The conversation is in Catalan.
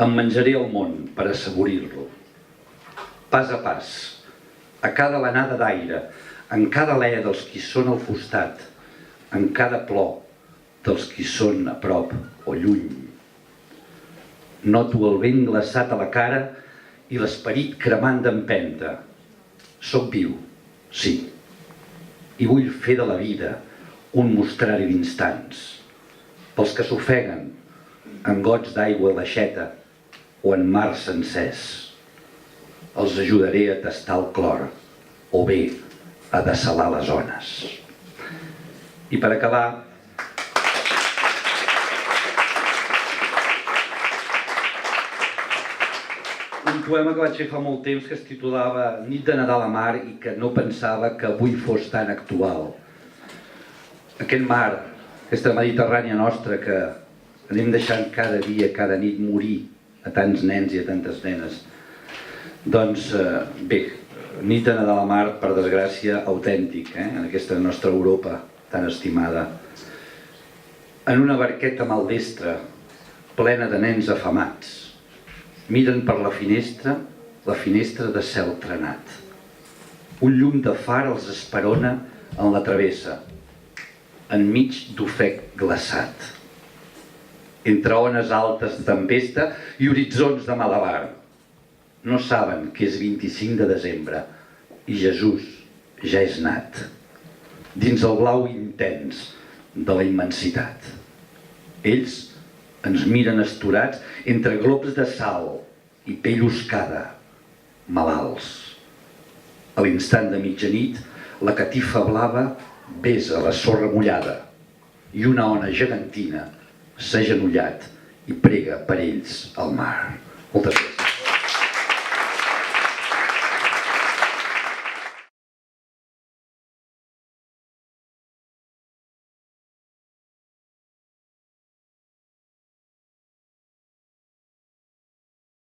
Em menjaré el món per assaborir-lo. Pas a pas, a cada alenada d'aire, en cada alè dels qui són al costat, en cada plor dels qui són a prop o lluny. Noto el vent glaçat a la cara i l'esperit cremant d'empenta. Soc viu, sí, i vull fer de la vida un mostrari d'instants, pels que s'ofeguen en gots d'aigua d'aixeta o en mars encès. Els ajudaré a tastar el clor o bé a dessalar les ones. I per acabar, un poema que vaig fer fa molt temps que es titulava Nit de Nadal a mar i que no pensava que avui fos tan actual. Aquest mar, aquesta Mediterrània nostra que anem deixant cada dia, cada nit morir a tants nens i a tantes nenes. Doncs bé, Nit de Nadal a mar, per desgràcia, autèntic, en aquesta nostra Europa tan estimada. En una barqueta maldestra, plena de nens afamats, miren per la finestra de cel trenat. Un llum de far els esperona en la travessa, enmig d'ofec glaçat. Entre ones altes de tempesta i horitzons de malabar. No saben que és 25 de desembre i Jesús ja és nat, dins el blau intens de la immensitat. Ells ens miren esturats entre globs de sal i pell oscada, malalts. A l'instant de mitjanit, la catifa blava besa la sorra mullada i una ona gegantina s'ha agenollat i prega per ells al mar. Moltes gràcies.